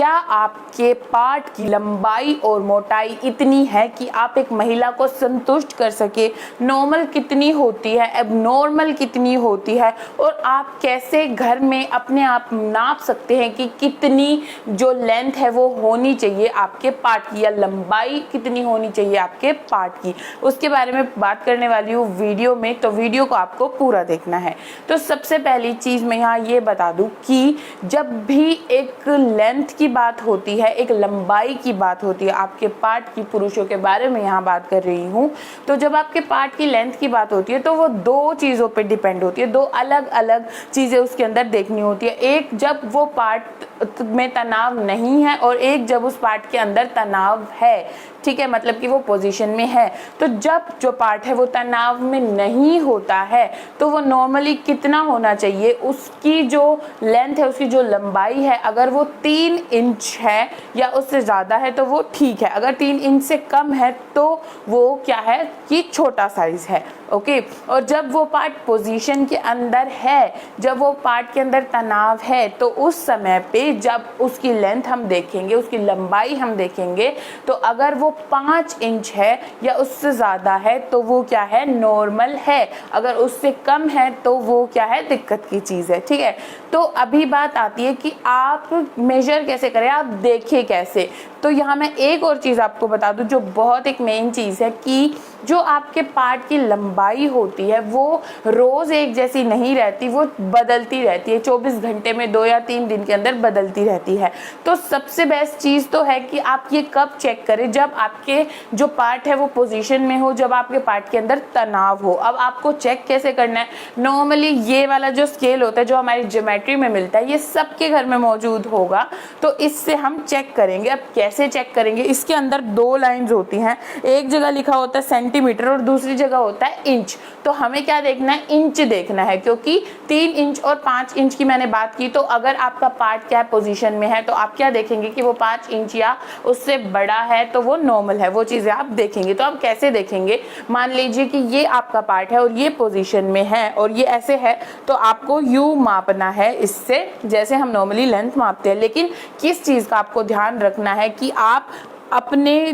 क्या आपके पार्ट की लंबाई और मोटाई इतनी है कि आप एक महिला को संतुष्ट कर सके? नॉर्मल कितनी होती है, एबनॉर्मल कितनी होती है, और आप कैसे घर में अपने आप नाप सकते हैं कि कितनी जो लेंथ है वो होनी चाहिए आपके पार्ट की, या लंबाई कितनी होनी चाहिए आपके पार्ट की, उसके बारे में बात करने वाली हूँ वीडियो में। तो वीडियो को आपको पूरा देखना है। तो सबसे पहली चीज़ मैं यहाँ ये बता दूँ कि जब भी एक लेंथ की बात होती है, एक लंबाई की बात होती है आपके पार्ट की, पुरुषों के बारे में यहाँ बात कर रही हूँ, तो जब आपके पार्ट की लेंथ की बात होती है तो वो दो चीज़ों पे डिपेंड होती है, दो अलग अलग चीज़ें उसके अंदर देखनी होती है। एक जब वो पार्ट में तनाव नहीं है, और एक जब उस पार्ट के अंदर तनाव है, ठीक है, मतलब कि वो पोजीशन में है। तो जब जो पार्ट है वो तनाव में नहीं होता है तो वो नॉर्मली कितना होना चाहिए, उसकी जो लेंथ है, उसकी जो लंबाई है, अगर वो 3 इंच है या उससे ज़्यादा है तो वो ठीक है। अगर 3 इंच से कम है तो वो क्या है कि छोटा साइज है, ओके। और जब वो पार्ट पोजीशन के अंदर है, जब वो पार्ट के अंदर तनाव है, तो उस समय पे जब उसकी लेंथ हम देखेंगे, उसकी लंबाई हम देखेंगे, तो अगर वो 5 इंच है या उससे ज़्यादा है तो वो क्या है, नॉर्मल है। अगर उससे कम है तो वो क्या है, दिक्कत की चीज़ है, ठीक है। तो अभी बात आती है कि आप मेजर कैसे करें, आप देखें कैसे। तो यहाँ मैं एक और चीज़ आपको बता दूँ जो बहुत एक मेन चीज़ है कि जो आपके पार्ट की लंबाई होती है वो रोज़ एक जैसी नहीं रहती, वो बदलती रहती है। 24 घंटे में 2 या 3 दिन के अंदर बदलती रहती है। तो सबसे बेस्ट चीज़ तो है कि आप ये कब चेक करें, जब आपके जो पार्ट है वो पोजीशन में हो, जब आपके पार्ट के अंदर तनाव हो। अब आपको चेक कैसे करना है, नॉर्मली ये वाला जो स्केल होता है जो हमारी ज्योमेट्री में मिलता है, ये सबके घर में मौजूद होगा, तो इससे हम चेक करेंगे। अब कैसे चेक करेंगे, इसके अंदर 2 लाइंस होती हैं, एक जगह लिखा होता है सेंटीमीटर और दूसरी जगह होता है इंच। तो हमें क्या देखना है, इंच देखना है, क्योंकि 3 इंच और 5 इंच की मैंने बात की। तो अगर आपका पार्ट क्या पोजीशन में है तो आप क्या देखेंगे कि वो 5 इंच या उससे बड़ा है तो वो नॉर्मल है, वो चीज़ें आप देखेंगे। तो आप कैसे देखेंगे, मान लीजिए कि ये आपका पार्ट है और ये पोजीशन में है और ये ऐसे है, तो आपको यू मापना है इससे, जैसे हम नॉर्मली लेंथ मापते हैं। लेकिन किस चीज़ का आपको ध्यान रखना है कि आप अपने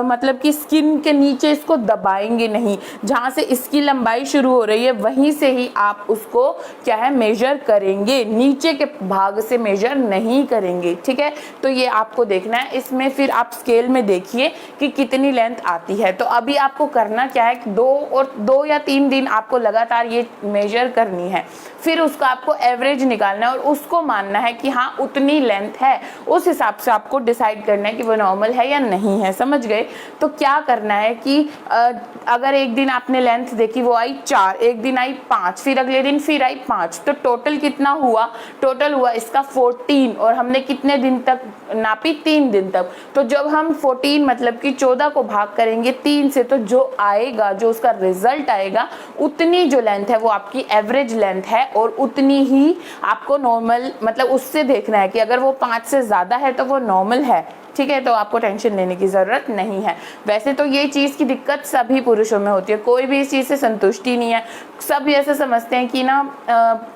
मतलब कि स्किन के नीचे इसको दबाएंगे नहीं, जहाँ से इसकी लंबाई शुरू हो रही है वहीं से ही आप उसको क्या है, मेजर करेंगे, नीचे के भाग से मेजर नहीं करेंगे, ठीक है। तो ये आपको देखना है। इसमें फिर आप स्केल में देखिए कि कितनी लेंथ आती है। तो अभी आपको करना क्या है कि 2 या 3 दिन आपको लगातार ये मेजर करनी है, फिर उसका आपको एवरेज निकालना है और उसको मानना है कि हाँ उतनी लेंथ है। उस हिसाब से आपको डिसाइड करना है कि वो नॉर्मल है या नहीं है, समझ गए। तो क्या करना है कि अगर एक दिन आपने लेंथ देखी वो आई 4, एक दिन आई 5, फिर अगले दिन फिर आई 5, तो टोटल कितना हुआ, टोटल हुआ इसका 14। और हमने कितने दिन तक नापी, 3 दिन तक। तो जब हम 14 मतलब कि 14 को भाग करेंगे 3 से, तो जो आएगा, जो उसका रिजल्ट आएगा, उतनी जो लेंथ है वो आपकी एवरेज लेंथ है, और उतनी ही आपको नॉर्मल, मतलब उससे देखना है कि अगर वो 5 से ज़्यादा है तो वो नॉर्मल है, ठीक है। तो आपको टेंशन लेने की ज़रूरत नहीं है। वैसे तो ये चीज़ की दिक्कत सभी पुरुषों में होती है, कोई भी इस चीज़ से संतुष्टि नहीं है। सब ऐसे समझते हैं कि ना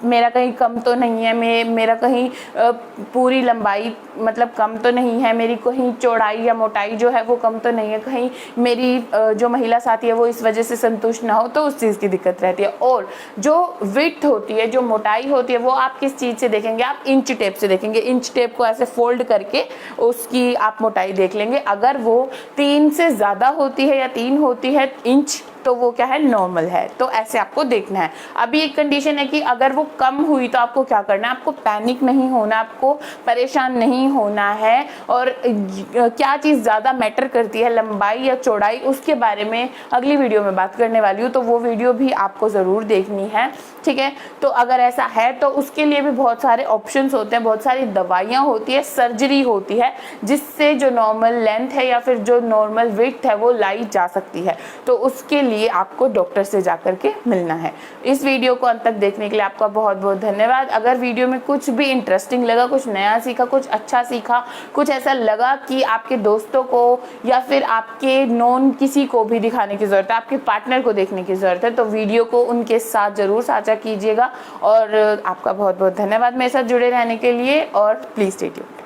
मेरा कहीं कम तो नहीं है, मेरा कहीं पूरी लंबाई मतलब कम तो नहीं है, मेरी कहीं चौड़ाई या मोटाई जो है वो कम तो नहीं है, कहीं मेरी जो महिला साथी है वो इस वजह से संतुष्ट ना हो, तो उस चीज़ की दिक्कत रहती है। और जो विड्थ होती है, जो मोटाई होती है, वो आप किस चीज़ से देखेंगे, आप इंच टेप से देखेंगे। इंच टेप को ऐसे फोल्ड करके उसकी आप मोटाई देख लेंगे। अगर वो 3 से ज़्यादा होती है या 3 होती है इंच, तो वो क्या है, नॉर्मल है। तो ऐसे आपको देखना है। अभी एक कंडीशन है कि अगर वो कम हुई तो आपको क्या करना है, आपको पैनिक नहीं होना, आपको परेशान नहीं होना है। और क्या चीज़ ज़्यादा मैटर करती है, लंबाई या चौड़ाई, उसके बारे में अगली वीडियो में बात करने वाली हूँ, तो वो वीडियो भी आपको ज़रूर देखनी है, ठीक है। तो अगर ऐसा है तो उसके लिए भी बहुत सारे ऑप्शंस होते हैं, बहुत सारी दवाइयाँ होती है, सर्जरी होती है, जिससे जो नॉर्मल लेंथ है या फिर जो नॉर्मल विड्थ है वो लाई जा सकती है। तो उसके लिए आपको डॉक्टर से जाकर के मिलना है। इस वीडियो को अंत तक देखने के लिए आपका बहुत बहुत धन्यवाद। अगर वीडियो में कुछ भी इंटरेस्टिंग लगा, कुछ नया सीखा, कुछ अच्छा सीखा, कुछ ऐसा लगा कि आपके दोस्तों को या फिर आपके नॉन किसी को भी दिखाने की ज़रूरत है, आपके पार्टनर को देखने की ज़रूरत है, तो वीडियो को उनके साथ ज़रूर साझा कीजिएगा। और आपका बहुत बहुत धन्यवाद मेरे साथ जुड़े रहने के लिए, और प्लीज़ स्टे ट्यून्ड।